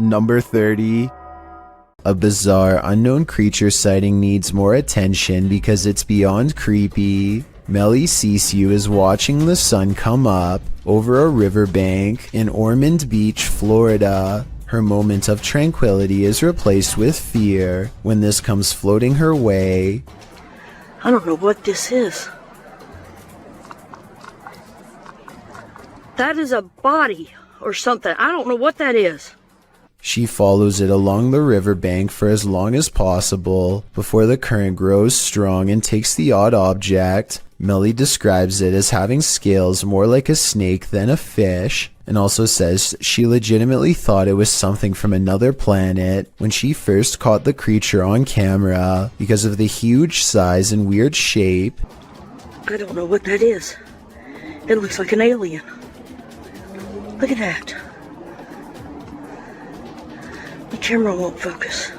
Number 30. A bizarre unknown creature sighting needs more attention because it's beyond creepy. Melly Sisu is watching the sun come up over a riverbank in Ormond Beach, Florida. Her moment of tranquility is replaced with fear when this comes floating her way. I don't know what this is. That is a body or something. I don't know what that is. She follows it along the riverbank for as long as possible before the current grows strong and takes the odd object. Melly describes it as having scales more like a snake than a fish, and also says she legitimately thought it was something from another planet when she first caught the creature on camera because of the huge size and weird shape. I don't know what that is. It looks like an alien. Look at that. The camera won't focus.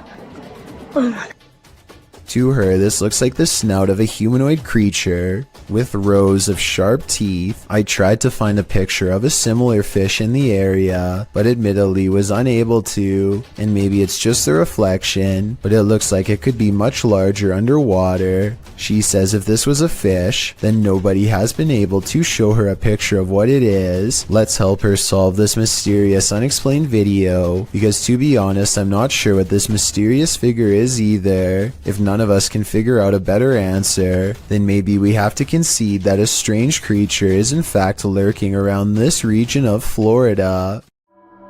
Oh my. To her, this looks like the snout of a humanoid creature with rows of sharp teeth. I tried to find a picture of a similar fish in the area, but admittedly was unable to, and maybe it's just the reflection, but it looks like it could be much larger underwater. She says if this was a fish, then nobody has been able to show her a picture of what it is. Let's help her solve this mysterious unexplained video, because to be honest, I'm not sure what this mysterious figure is either. If none of us can figure out a better answer, then maybe we have to concede that a strange creature is in fact lurking around this region of Florida.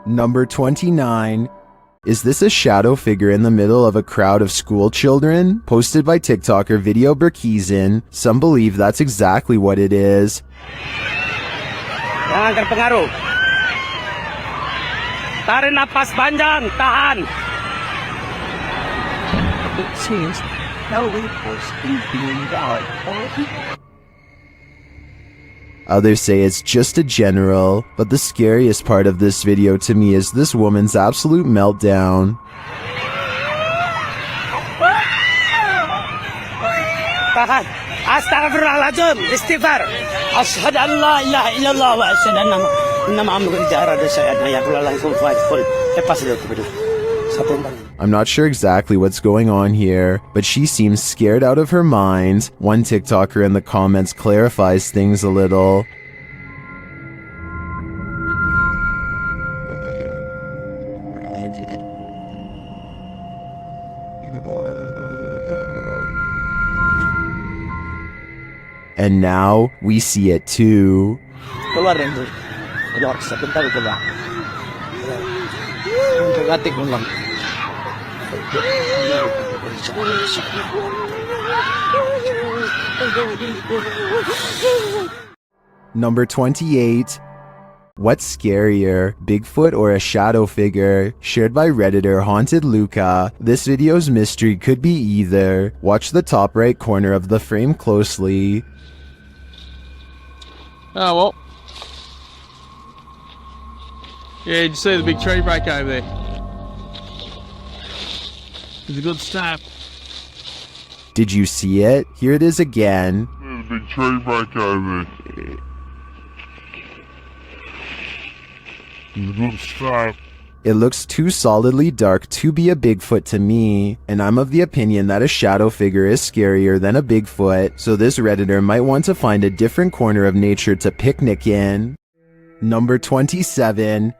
Number 29. Is this a shadow figure in the middle of a crowd of school children? Posted by TikToker Video Berkizin. Some believe that's exactly what it is. Jangan terpengaruh. Tarik napas panjang, tahan. It seems Ellie was being died. Others say it's just a general, but the scariest part of this video to me is this woman's absolute meltdown. Tahan. Astaghfirullahaladzim. Istighfar. Ashhadu an la ilaha illallah wa ashhadu anna Muhammadan rasulullah. I'm not sure exactly what's going on here, but she seems scared out of her mind. One TikToker in the comments clarifies things a little. And now we see it too. Keluar Renzo. Keluar sebentar keluar. Gatik ulang. Number 28. What's scarier, Bigfoot or a shadow figure? Shared by Redditor Haunted Luca. This video's mystery could be either. Watch the top right corner of the frame closely. Oh, well. Yeah, did you see the big tree break over there? It's a good start. Did you see it? Here it is again. There's a big tree break over there. It's a good start. It looks too solidly dark to be a Bigfoot to me, and I'm of the opinion that a shadow figure is scarier than a Bigfoot, so this Redditor might want to find a different corner of nature to picnic in. Number 27.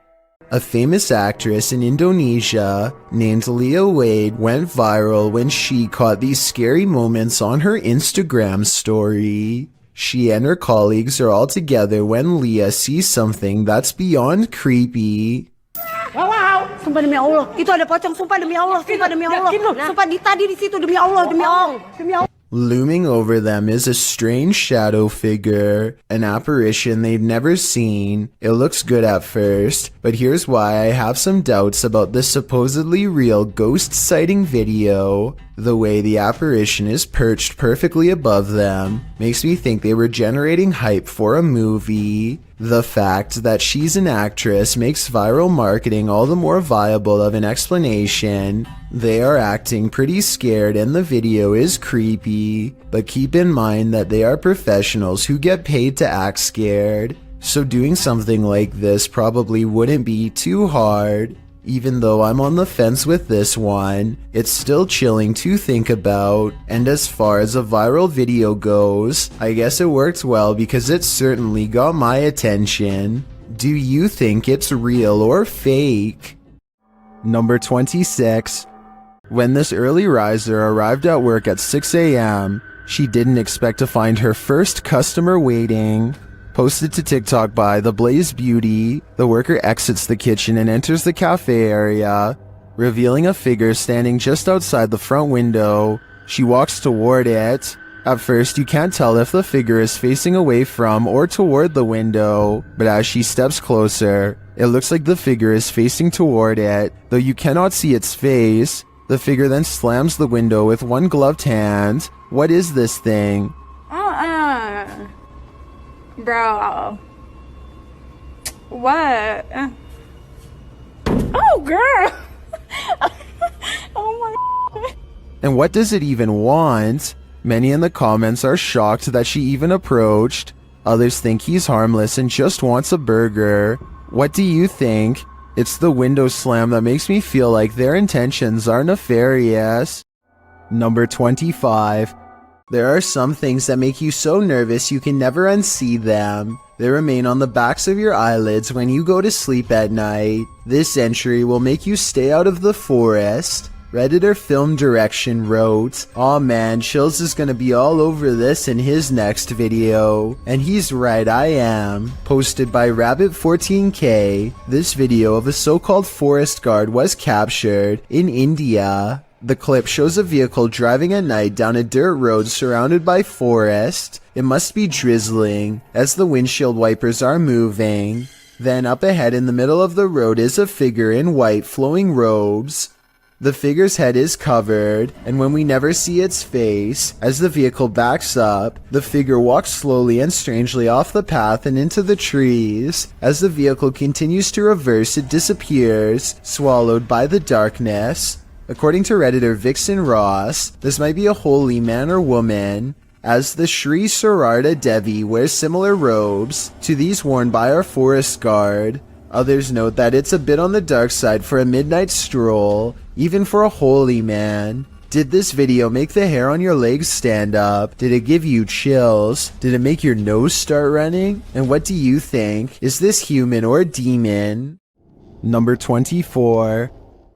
A famous actress in Indonesia named Leah Wade went viral when she caught these scary moments on her Instagram story. She and her colleagues are all together when Leah sees something that's beyond creepy. Wow, sumpah demi Allah. Itu ada pocong, sumpah demi Allah, sumpah demi Allah. Sumpah tadi di situ demi Allah, demi Allah, demi Allah. Looming over them is a strange shadow figure, an apparition they've never seen. It looks good at first, but here's why I have some doubts about this supposedly real ghost sighting video. The way the apparition is perched perfectly above them makes me think they were generating hype for a movie. The fact that she's an actress makes viral marketing all the more viable of an explanation. They are acting pretty scared and the video is creepy, but keep in mind that they are professionals who get paid to act scared, so doing something like this probably wouldn't be too hard. Even though I'm on the fence with this one, it's still chilling to think about. And as far as a viral video goes, I guess it worked well because it certainly got my attention. Do you think it's real or fake? Number 26. When this early riser arrived at work at 6 a.m., she didn't expect to find her first customer waiting. Posted to TikTok by The Blaze Beauty, the worker exits the kitchen and enters the cafe area, revealing a figure standing just outside the front window. She walks toward it. At first, you can't tell if the figure is facing away from or toward the window, but as she steps closer, it looks like the figure is facing toward it, though you cannot see its face. The figure then slams the window with one gloved hand. What is this thing? Bro. What? Oh, girl. Oh my. And what does it even want? Many in the comments are shocked that she even approached. Others think he's harmless and just wants a burger. What do you think? It's the window slam that makes me feel like their intentions are nefarious. Number 25. There are some things that make you so nervous you can never unsee them. They remain on the backs of your eyelids when you go to sleep at night. This entry will make you stay out of the forest. Redditor Film Direction wrote, "Aw man, Chills is gonna be all over this in his next video." And he's right, I am. Posted by Rabbit14k, this video of a so-called forest guard was captured in India. The clip shows a vehicle driving at night down a dirt road surrounded by forest. It must be drizzling, as the windshield wipers are moving. Then up ahead in the middle of the road is a figure in white flowing robes. The figure's head is covered, and when we never see its face, as the vehicle backs up, the figure walks slowly and strangely off the path and into the trees. As the vehicle continues to reverse, it disappears, swallowed by the darkness. According to Redditor Vixen Ross, this might be a holy man or woman, as the Sri Sarada Devi wears similar robes to these worn by our forest guard. Others note that it's a bit on the dark side for a midnight stroll, even for a holy man. Did this video make the hair on your legs stand up? Did it give you chills? Did it make your nose start running? And what do you think? Is this human or a demon? Number 24.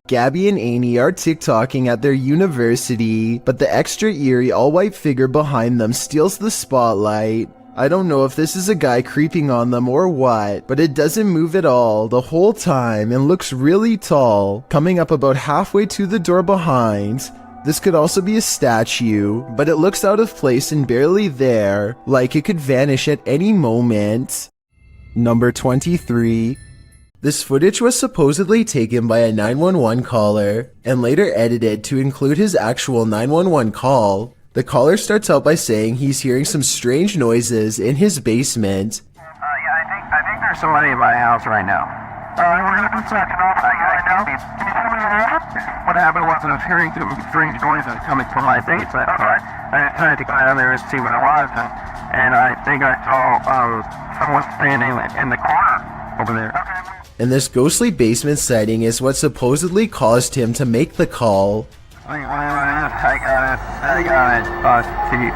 Gabby and Amy are TikToking at their university, but the extra eerie all-white figure behind them steals the spotlight. I don't know if this is a guy creeping on them or what, but it doesn't move at all the whole time and looks really tall, coming up about halfway to the door behind. This could also be a statue, but it looks out of place and barely there, like it could vanish at any moment. Number 23. This footage was supposedly taken by a 911 caller and later edited to include his actual 911 call. The caller starts out by saying he's hearing some strange noises in his basement. Yeah, I think there's somebody in my house right now. What happened was I was hearing strange noises coming from my basement. I tried to go down there and see what it was, and I think I saw someone standing in the corner over there. And this ghostly basement sighting is what supposedly caused him to make the call. I got it.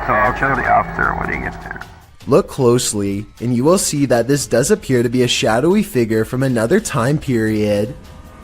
So I'll show the officer when he gets there. Look closely, and you will see that this does appear to be a shadowy figure from another time period.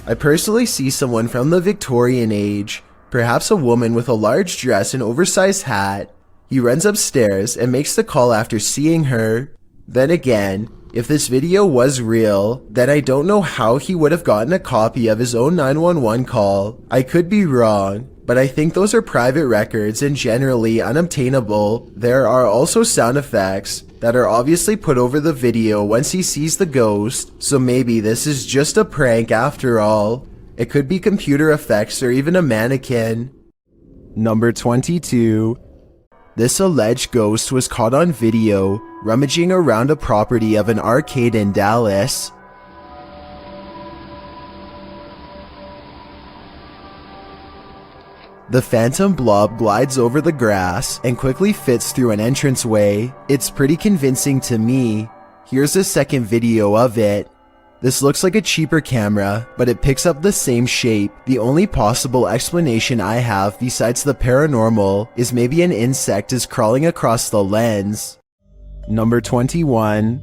I personally see someone from the Victorian age, perhaps a woman with a large dress and oversized hat. He runs upstairs and makes the call after seeing her. Then again, if this video was real, then I don't know how he would have gotten a copy of his own 911 call. I could be wrong, but I think those are private records and generally unobtainable. There are also sound effects that are obviously put over the video once he sees the ghost, so maybe this is just a prank after all. It could be computer effects or even a mannequin. Number 22. This alleged ghost was caught on video rummaging around a property of an arcade in Dallas. The phantom blob glides over the grass and quickly fits through an entranceway. It's pretty convincing to me. Here's a second video of it. This looks like a cheaper camera, but it picks up the same shape. The only possible explanation I have besides the paranormal is maybe an insect is crawling across the lens. Number 21.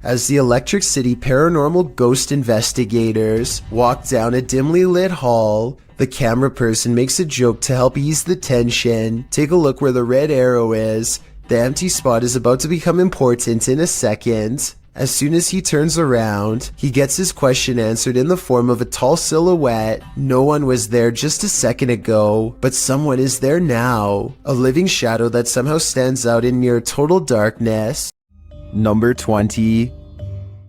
As the Electric City paranormal ghost investigators walk down a dimly lit hall, the camera person makes a joke to help ease the tension. Take a look where the red arrow is. The empty spot is about to become important in a second. As soon as he turns around, he gets his question answered in the form of a tall silhouette. No one was there just a second ago, but someone is there now. A living shadow that somehow stands out in near total darkness. Number 20.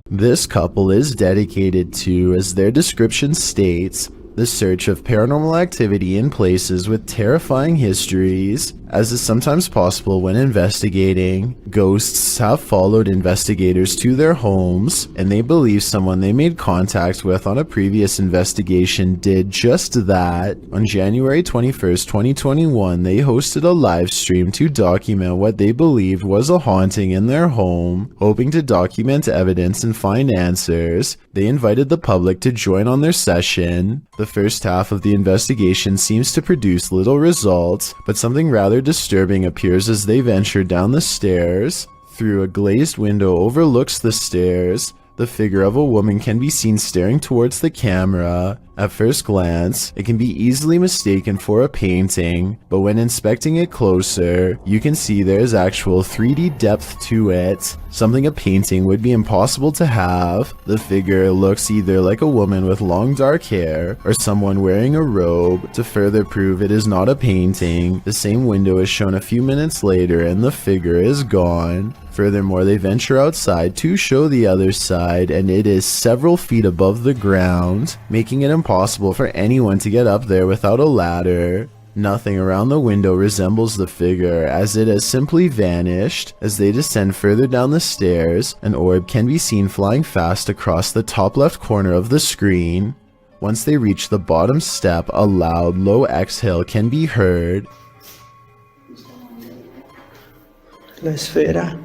This couple is dedicated to, as their description states, the search of paranormal activity in places with terrifying histories. As is sometimes possible when investigating, ghosts have followed investigators to their homes, and they believe someone they made contact with on a previous investigation did just that. On January 21st, 2021, they hosted a live stream to document what they believed was a haunting in their home. Hoping to document evidence and find answers, they invited the public to join on their session. The first half of the investigation seems to produce little results, but something rather disturbing appears as they venture down the stairs. Through a glazed window overlooks the stairs, the figure of a woman can be seen staring towards the camera. At first glance, it can be easily mistaken for a painting, but when inspecting it closer, you can see there is actual 3D depth to it, something a painting would be impossible to have. The figure looks either like a woman with long dark hair or someone wearing a robe. To further prove it is not a painting, the same window is shown a few minutes later and the figure is gone. Furthermore, they venture outside to show the other side, and it is several feet above the ground, making it impossible for anyone to get up there without a ladder. Nothing around the window resembles the figure, as it has simply vanished. As they descend further down the stairs, an orb can be seen flying fast across the top left corner of the screen. Once they reach the bottom step, a loud, low exhale can be heard. La esfera.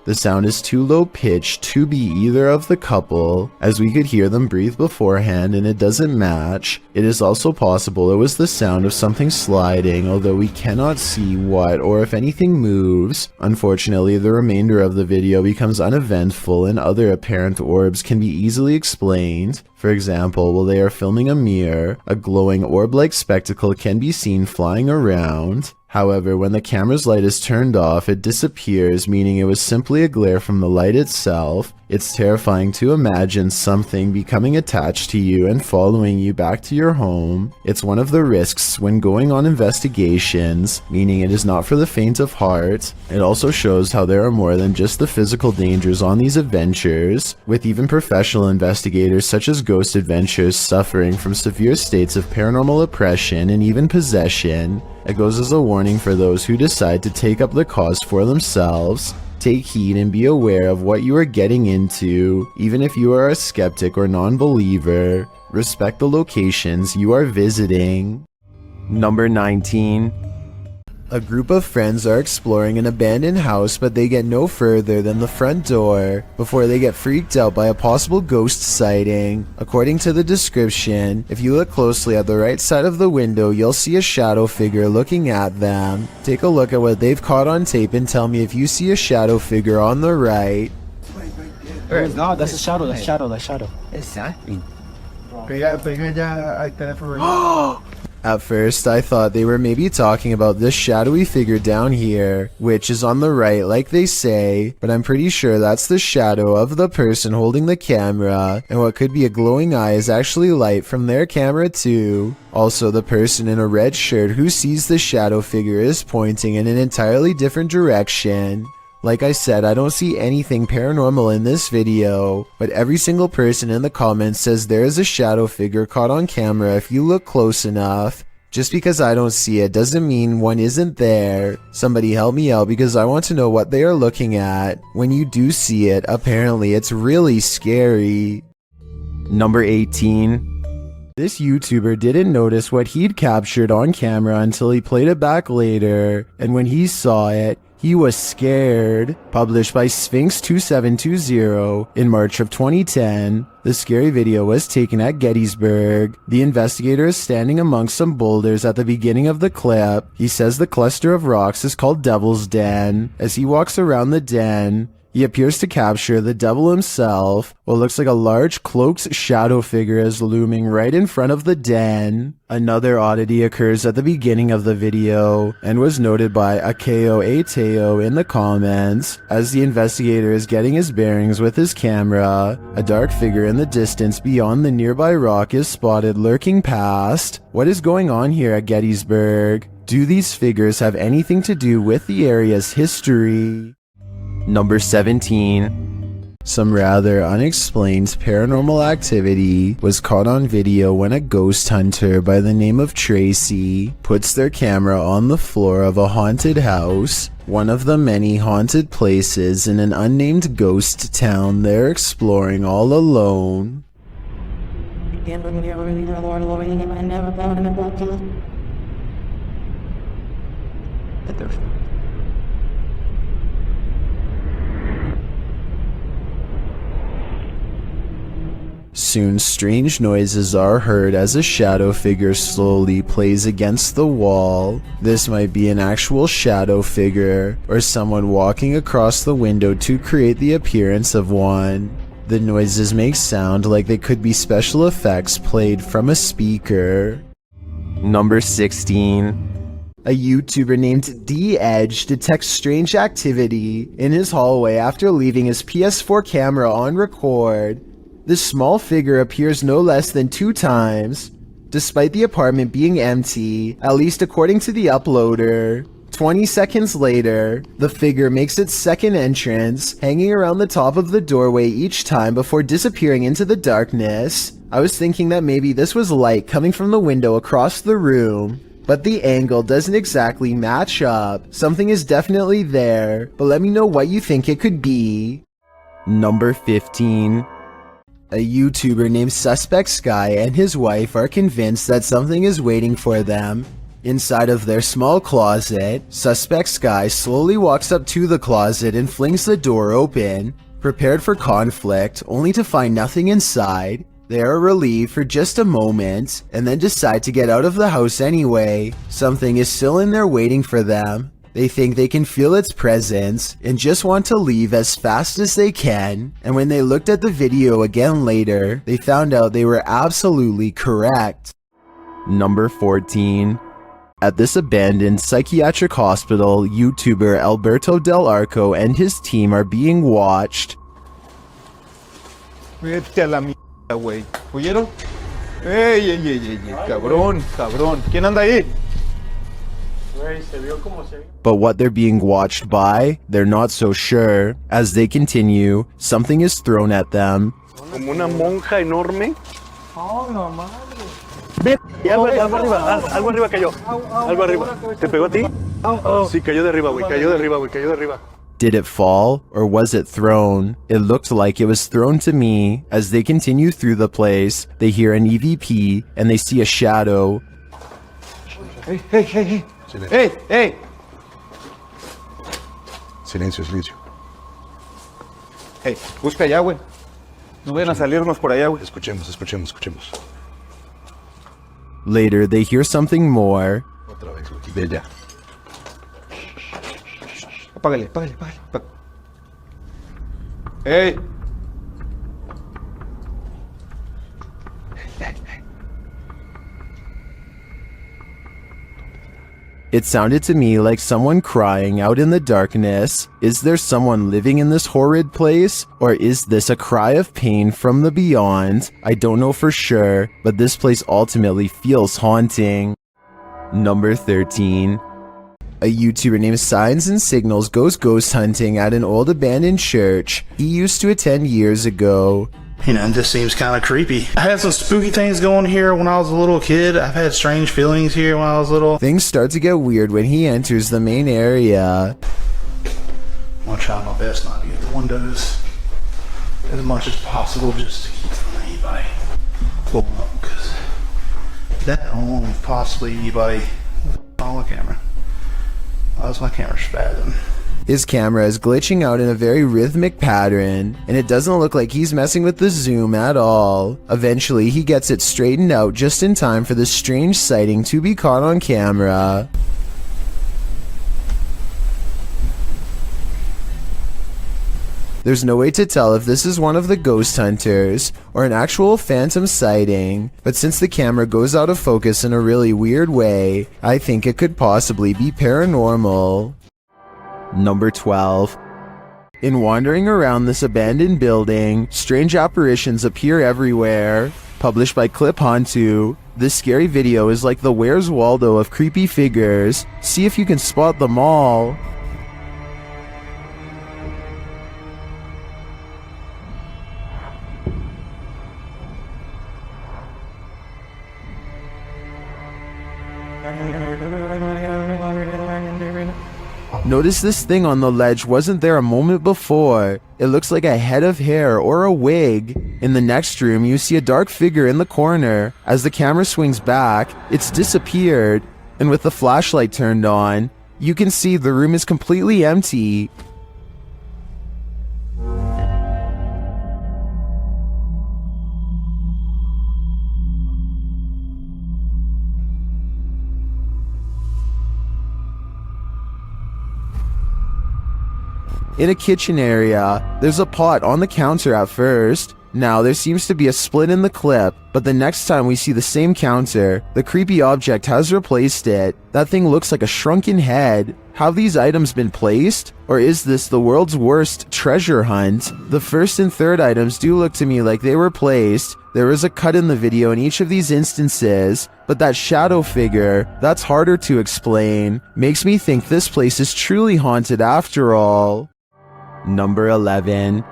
The sound is too low pitched to be either of the couple, as we could hear them breathe beforehand and it doesn't match. It is also possible it was the sound of something sliding, although we cannot see what or if anything moves. Unfortunately, the remainder of the video becomes uneventful and other apparent orbs can be easily explained. For example, while they are filming a mirror, a glowing orb-like spectacle can be seen flying around. However, when the camera's light is turned off, it disappears, meaning it was simply a glare from the light itself. It's terrifying to imagine something becoming attached to you and following you back to your home. It's one of the risks when going on investigations, meaning it is not for the faint of heart. It also shows how there are more than just the physical dangers on these adventures, with even professional investigators such as Ghost Adventures suffering from severe states of paranormal oppression and even possession. It goes as a warning for those who decide to take up the cause for themselves. Take heed and be aware of what you are getting into, even if you are a skeptic or non-believer. Respect the locations you are visiting. Number 19. A group of friends are exploring an abandoned house, but they get no further than the front door before they get freaked out by a possible ghost sighting. According to the description, if you look closely at the right side of the window, you'll see a shadow figure looking at them. Take a look at what they've caught on tape and tell me if you see a shadow figure on the right. No, that's a shadow, that's shadow. Exactly. Pega ya al teléfono. At first, I thought they were maybe talking about this shadowy figure down here, which is on the right like they say, but I'm pretty sure that's the shadow of the person holding the camera, and what could be a glowing eye is actually light from their camera too. Also, the person in a red shirt who sees the shadow figure is pointing in an entirely different direction. Like I said, I don't see anything paranormal in this video, but every single person in the comments says there is a shadow figure caught on camera if you look close enough. Just because I don't see it doesn't mean one isn't there. Somebody help me out because I want to know what they are looking at. When you do see it, apparently it's really scary. Number 18. This YouTuber didn't notice what he'd captured on camera until he played it back later, and when he saw it, He was scared. Published by Sphinx 2720 in March of 2010. The scary video was taken at Gettysburg. The investigator is standing amongst some boulders at the beginning of the clip. He says the cluster of rocks is called Devil's Den. As he walks around the den, he appears to capture the devil himself. What looks like a large cloaked shadow figure is looming right in front of the den. Another oddity occurs at the beginning of the video and was noted by Akeo Ateo in the comments. As the investigator is getting his bearings with his camera, a dark figure in the distance beyond the nearby rock is spotted lurking past. What is going on here at Gettysburg? Do these figures have anything to do with the area's history? Number 17. Some rather unexplained paranormal activity was caught on video when a ghost hunter by the name of Tracy puts their camera on the floor of a haunted house, one of the many haunted places in an unnamed ghost town they're exploring all alone. Soon strange noises are heard as a shadow figure slowly plays against the wall. This might be an actual shadow figure, or someone walking across the window to create the appearance of one. The noises make sound like they could be special effects played from a speaker. Number 16. A YouTuber named D-Edge detects strange activity in his hallway after leaving his PS4 camera on record. This small figure appears no less than 2 times, despite the apartment being empty, at least according to the uploader. 20 seconds later, the figure makes its second entrance, hanging around the top of the doorway each time before disappearing into the darkness. I was thinking that maybe this was light coming from the window across the room, but the angle doesn't exactly match up. Something is definitely there, but let me know what you think it could be. Number 15. A YouTuber named Suspect Sky and his wife are convinced that something is waiting for them. Inside of their small closet, Suspect Sky slowly walks up to the closet and flings the door open, prepared for conflict, only to find nothing inside. They are relieved for just a moment, and then decide to get out of the house anyway. Something is still in there waiting for them. They think they can feel its presence and just want to leave as fast as they can, and when they looked at the video again later, they found out they were absolutely correct. Number 14. At this abandoned psychiatric hospital, YouTuber Alberto Del Arco and his team are being watched. Vete a la mierda, güey. ¿Oyeron? ¡Ey, ey, ey, ey! ¡Cabrón, cabrón! ¿Quién anda ahí? But what they're being watched by, they're not so sure. As they continue, something is thrown at them. Como una monja enorme. ¡Oh, no madre! Ve, algo arriba cayó. Algo arriba. ¿Te pegó a ti? Sí, cayó de arriba, güey. Cayó de arriba, güey. Cayó de arriba. Did it fall, or was it thrown? It looked like it was thrown to me. As they continue through the place, they hear an EVP, and they see a shadow. ¡Hey, hey, hey, hey! ¡Hey, hey! Silencio, silencio. Hey, busca allá, güey. No vayan a salirnos por allá, güey. Escuchemos, escuchemos, escuchemos. Later, they hear something more. Otra vez, güey. Ve allá. Apágale, apágale, apágale. ¡Hey! It sounded to me like someone crying out in the darkness. Is there someone living in this horrid place? Or is this a cry of pain from the beyond? I don't know for sure, but this place ultimately feels haunting. Number 13. A YouTuber named Signs and Signals goes ghost hunting at an old abandoned church he used to attend years ago. You know, it just seems kind of creepy. I had some spooky things going here when I was a little kid. I've had strange feelings here when I was little. Things start to get weird when he enters the main area. I'm gonna try my best not to get the windows as much as possible just to keep from anybody pulling up, because that home, possibly anybody on the camera. Why is my camera spazzing? His camera is glitching out in a very rhythmic pattern, and it doesn't look like he's messing with the zoom at all. Eventually, he gets it straightened out just in time for this strange sighting to be caught on camera. There's no way to tell if this is one of the ghost hunters or an actual phantom sighting, but since the camera goes out of focus in a really weird way, I think it could possibly be paranormal. Number 12. In wandering around this abandoned building, strange apparitions appear everywhere. Published by Clip Hantu, this scary video is like the Where's Waldo of creepy figures. See if you can spot them all. Notice this thing on the ledge wasn't there a moment before. It looks like a head of hair or a wig. In the next room, you see a dark figure in the corner. As the camera swings back, it's disappeared. And with the flashlight turned on, you can see the room is completely empty. In a kitchen area, there's a pot on the counter at first. Now there seems to be a split in the clip, but the next time we see the same counter, the creepy object has replaced it. That thing looks like a shrunken head. Have these items been placed? Or is this the world's worst treasure hunt? The first and third items do look to me like they were placed. There is a cut in the video in each of these instances, but that shadow figure, that's harder to explain. Makes me think this place is truly haunted after all. Number 11.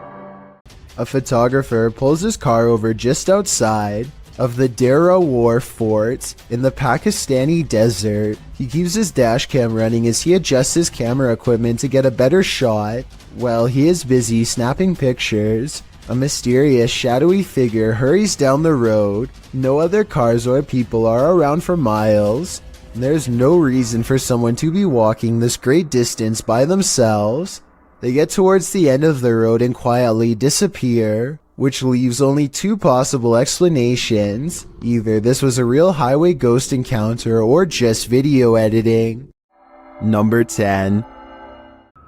A photographer pulls his car over just outside of the Dera War Fort in the Pakistani desert. He keeps his dash cam running as he adjusts his camera equipment to get a better shot. While he is busy snapping pictures, a mysterious shadowy figure hurries down the road. No other cars or people are around for miles. There's no reason for someone to be walking this great distance by themselves. They get towards the end of the road and quietly disappear, which leaves only two possible explanations. Either this was a real highway ghost encounter or just video editing. Number 10.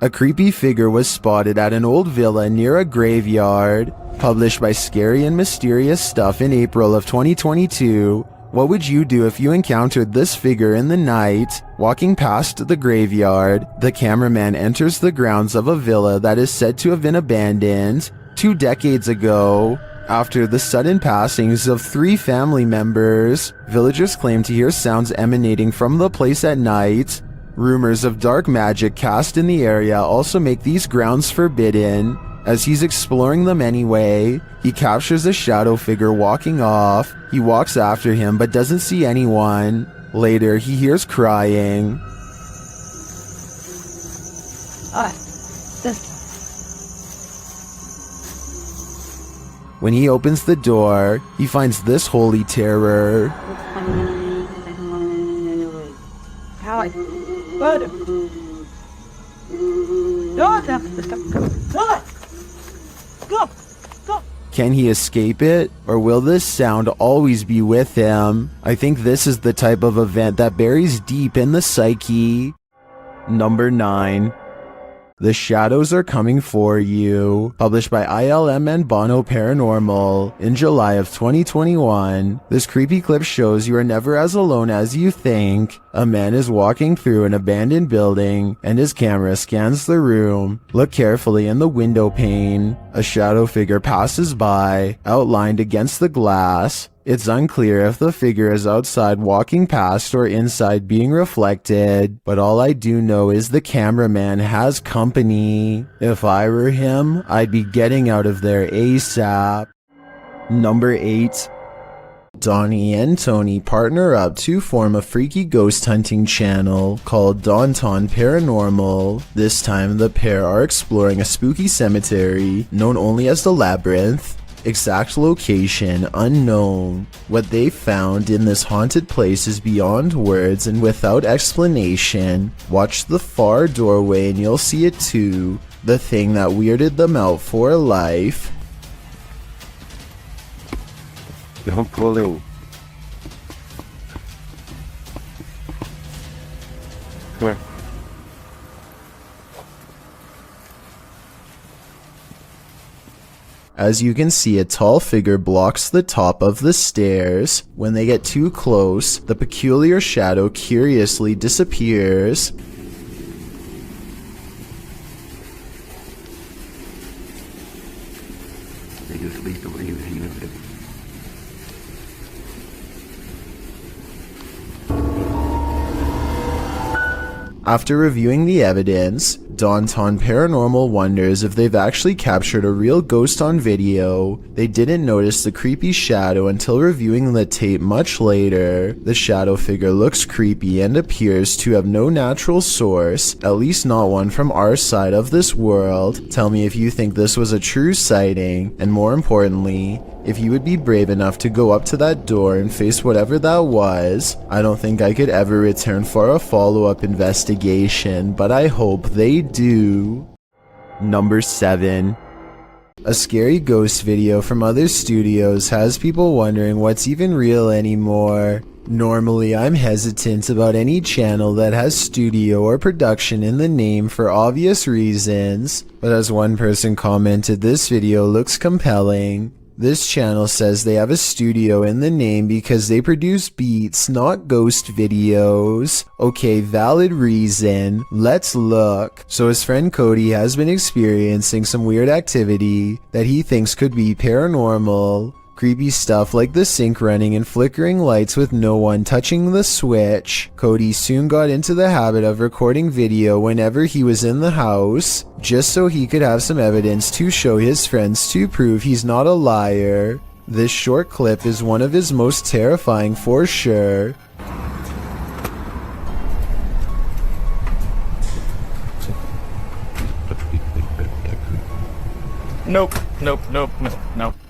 A creepy figure was spotted at an old villa near a graveyard. Published by Scary and Mysterious Stuff in April of 2022. What would you do if you encountered this figure in the night? Walking past the graveyard, the cameraman enters the grounds of a villa that is said to have been abandoned 2 decades ago. After the sudden passings of 3 family members, villagers claim to hear sounds emanating from the place at night. Rumors of dark magic cast in the area also make these grounds forbidden. As he's exploring them anyway, he captures a shadow figure walking off. He walks after him but doesn't see anyone. Later, he hears crying. When he opens the door, he finds this holy terror. Can he escape it? Or will this sound always be with him? I think this is the type of event that buries deep in the psyche. Number 9. The Shadows Are Coming For You. Published by ILM and Bono Paranormal in July of 2021. This creepy clip shows you are never as alone as you think. A man is walking through an abandoned building and his camera scans the room. Look carefully in the window pane. A shadow figure passes by, outlined against the glass. It's unclear if the figure is outside walking past or inside being reflected, but all I do know is the cameraman has company. If I were him, I'd be getting out of there ASAP. Number 8. Donnie and Tony partner up to form a freaky ghost hunting channel called Daunton Paranormal. This time the pair are exploring a spooky cemetery known only as the Labyrinth. Exact location unknown. What they found in this haunted place is beyond words and without explanation. Watch the far doorway and you'll see it too. The thing that weirded them out for life. Don't pull in. Come here. As you can see, a tall figure blocks the top of the stairs. When they get too close, the peculiar shadow curiously disappears. After reviewing the evidence, Downtown Paranormal wonders if they've actually captured a real ghost on video. They didn't notice the creepy shadow until reviewing the tape much later. The shadow figure looks creepy and appears to have no natural source, at least not one from our side of this world. Tell me if you think this was a true sighting, and more importantly, if you would be brave enough to go up to that door and face whatever that was. I don't think I could ever return for a follow-up investigation, but I hope they do. Number 7. A scary ghost video from other studios has people wondering what's even real anymore. Normally, I'm hesitant about any channel that has studio or production in the name for obvious reasons, but as one person commented, this video looks compelling. This channel says they have a studio in the name because they produce beats, not ghost videos. Okay, valid reason. Let's look. So his friend Cody has been experiencing some weird activity that he thinks could be paranormal. Creepy stuff like the sink running and flickering lights with no one touching the switch. Cody soon got into the habit of recording video whenever he was in the house, just so he could have some evidence to show his friends to prove he's not a liar. This short clip is one of his most terrifying for sure. Nope.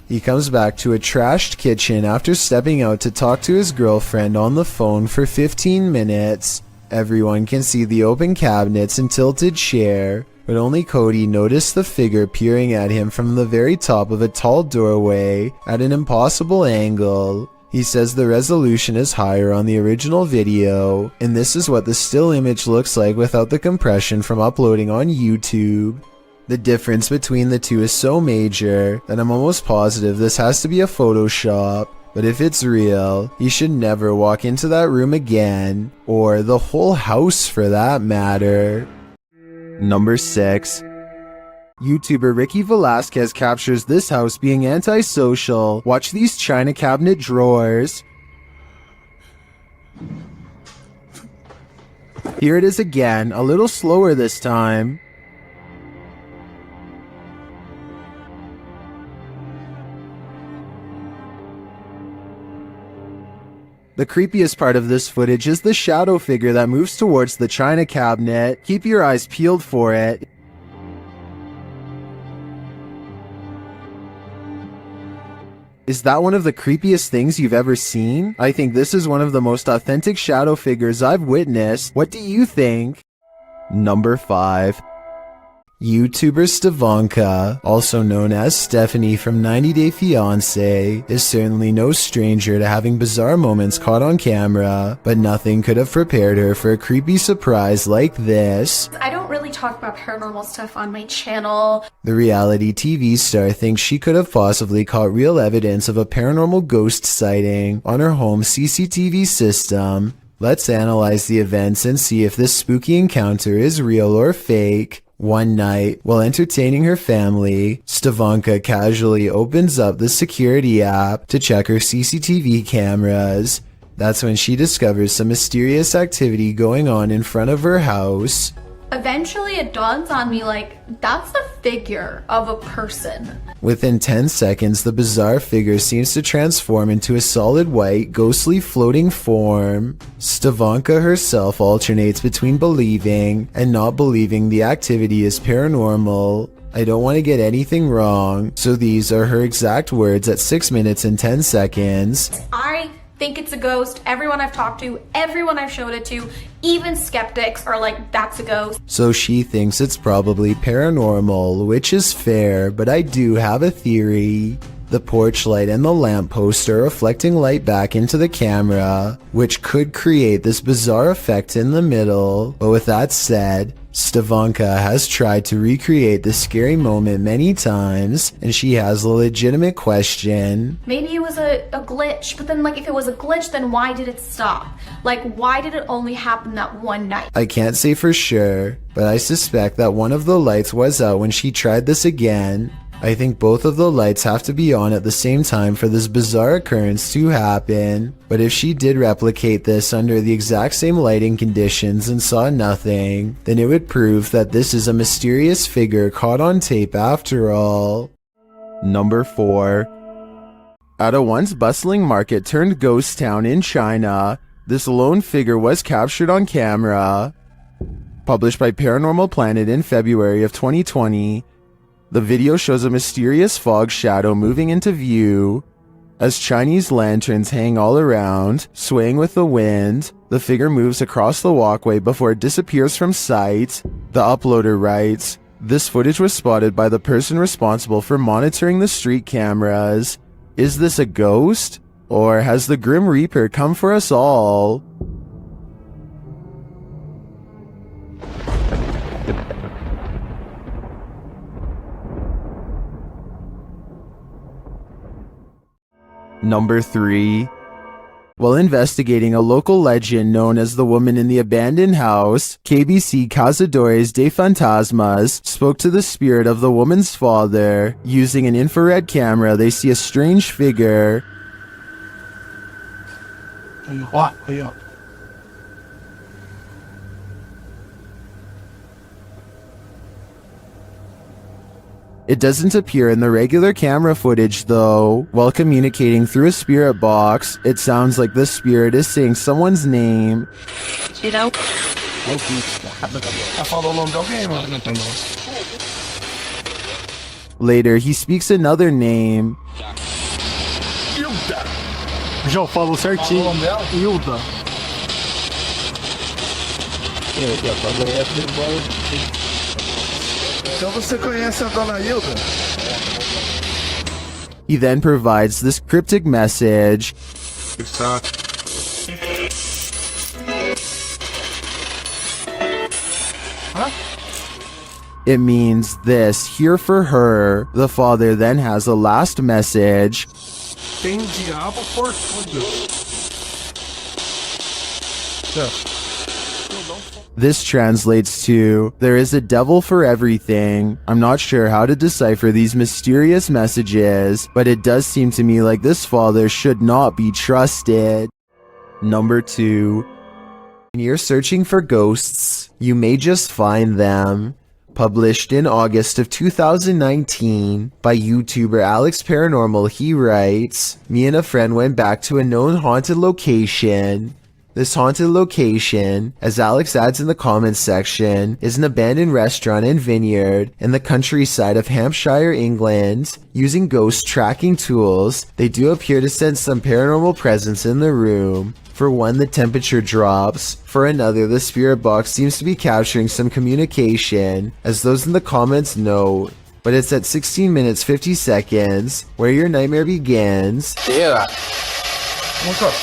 He comes back to a trashed kitchen after stepping out to talk to his girlfriend on the phone for 15 minutes. Everyone can see the open cabinets and tilted chair, but only Cody noticed the figure peering at him from the very top of a tall doorway at an impossible angle. He says the resolution is higher on the original video, and this is what the still image looks like without the compression from uploading on YouTube. The difference between the two is so major that I'm almost positive this has to be a Photoshop. But if it's real, you should never walk into that room again, or the whole house for that matter. Number 6. YouTuber Ricky Velasquez captures this house being antisocial. Watch these china cabinet drawers. Here it is again, a little slower this time. The creepiest part of this footage is the shadow figure that moves towards the china cabinet. Keep your eyes peeled for it. Is that one of the creepiest things you've ever seen? I think this is one of the most authentic shadow figures I've witnessed. What do you think? Number 5. YouTuber Stevanka, also known as Stephanie from 90 Day Fiancé, is certainly no stranger to having bizarre moments caught on camera, but nothing could have prepared her for a creepy surprise like this. I don't really talk about paranormal stuff on my channel. The reality TV star thinks she could have possibly caught real evidence of a paranormal ghost sighting on her home CCTV system. Let's analyze the events and see if this spooky encounter is real or fake. One night, while entertaining her family, Stevanka casually opens up the security app to check her CCTV cameras. That's when she discovers some mysterious activity going on in front of her house. Eventually it dawns on me like, that's the figure of a person. Within 10 seconds, the bizarre figure seems to transform into a solid white, ghostly floating form. Stevanka herself alternates between believing and not believing the activity is paranormal. I don't want to get anything wrong, so these are her exact words at 6 minutes and 10 seconds. I think it's a ghost. Everyone I've talked to, everyone I've showed it to, even skeptics are like, that's a ghost. So she thinks it's probably paranormal, which is fair, but I do have a theory. The porch light and the lamppost are reflecting light back into the camera, which could create this bizarre effect in the middle. But with that said, Stavanka has tried to recreate this scary moment many times, and she has a legitimate question. Maybe it was a glitch, but then like if it was a glitch, then why did it stop? Like why did it only happen that one night? I can't say for sure, but I suspect that one of the lights was out when she tried this again. I think both of the lights have to be on at the same time for this bizarre occurrence to happen. But if she did replicate this under the exact same lighting conditions and saw nothing, then it would prove that this is a mysterious figure caught on tape after all. Number 4. At a once bustling market turned ghost town in China, this lone figure was captured on camera. Published by Paranormal Planet in February of 2020, the video shows a mysterious fog shadow moving into view. As Chinese lanterns hang all around, swaying with the wind, the figure moves across the walkway before it disappears from sight. The uploader writes, "This footage was spotted by the person responsible for monitoring the street cameras. Is this a ghost? Or has the Grim Reaper come for us all?" Number 3. While investigating a local legend known as the woman in the abandoned house, KBC Cazadores de Fantasmas spoke to the spirit of the woman's father. Using an infrared camera, they see a strange figure. It doesn't appear in the regular camera footage though. While communicating through a spirit box, it sounds like the spirit is saying someone's name. Later, he speaks another name. Já falou certinho. Hilda. Então você conhece a dona Hilda? He then provides this cryptic message. It means this, here for her. The father then has a last message. Tem diabo por tudo. This translates to, there is a devil for everything. I'm not sure how to decipher these mysterious messages, but it does seem to me like this father should not be trusted. Number 2. When you're searching for ghosts, you may just find them. Published in August of 2019 by YouTuber Alex Paranormal, he writes, "Me and a friend went back to a known haunted location. This haunted location, as Alex adds in the comments section, is an abandoned restaurant and vineyard in the countryside of Hampshire, England. Using ghost tracking tools, they do appear to sense some paranormal presence in the room. For one, the temperature drops. For another, the spirit box seems to be capturing some communication, as those in the comments note. But it's at 16 minutes 50 seconds where your nightmare begins." Yeah. What's up?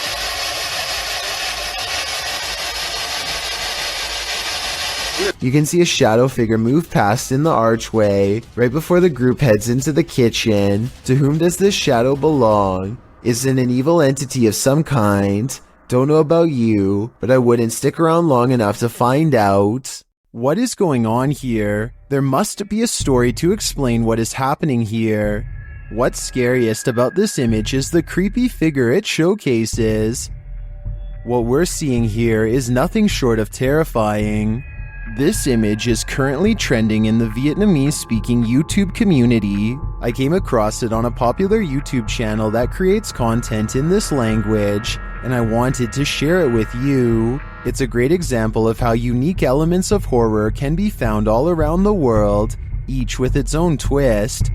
You can see a shadow figure move past in the archway, right before the group heads into the kitchen. To whom does this shadow belong? Is it an evil entity of some kind? Don't know about you, but I wouldn't stick around long enough to find out. What is going on here? There must be a story to explain what is happening here. What's scariest about this image is the creepy figure it showcases. What we're seeing here is nothing short of terrifying. This image is currently trending in the Vietnamese-speaking YouTube community. I came across it on a popular YouTube channel that creates content in this language, and I wanted to share it with you. It's a great example of how unique elements of horror can be found all around the world, each with its own twist.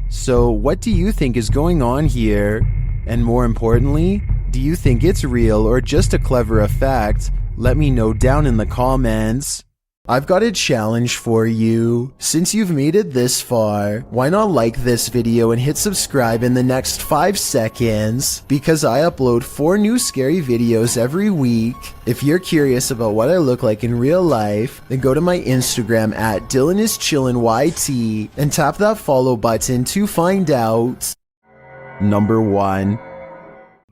So what do you think is going on here? And more importantly, do you think it's real or just a clever effect? Let me know down in the comments. I've got a challenge for you. Since you've made it this far, why not like this video and hit subscribe in the next 5 seconds? Because I upload 4 new scary videos every week. If you're curious about what I look like in real life, then go to my Instagram at DylanIsChillinYT and tap that follow button to find out. Number 1.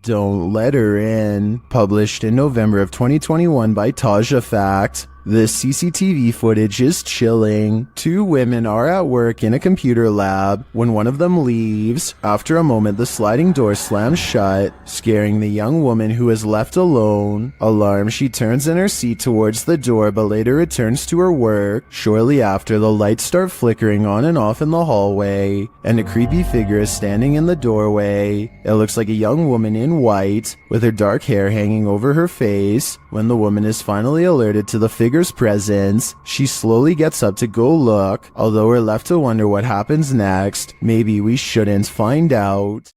Don't Let Her In. Published in November of 2021 by Taja Fact. This CCTV footage is chilling. 2 women are at work in a computer lab when one of them leaves. After a moment, the sliding door slams shut, scaring the young woman who is left alone. Alarmed, she turns in her seat towards the door but later returns to her work. Shortly after, the lights start flickering on and off in the hallway, and a creepy figure is standing in the doorway. It looks like a young woman in white, with her dark hair hanging over her face. When the woman is finally alerted to the figure's presence, she slowly gets up to go look. Although we're left to wonder what happens next, maybe we shouldn't find out.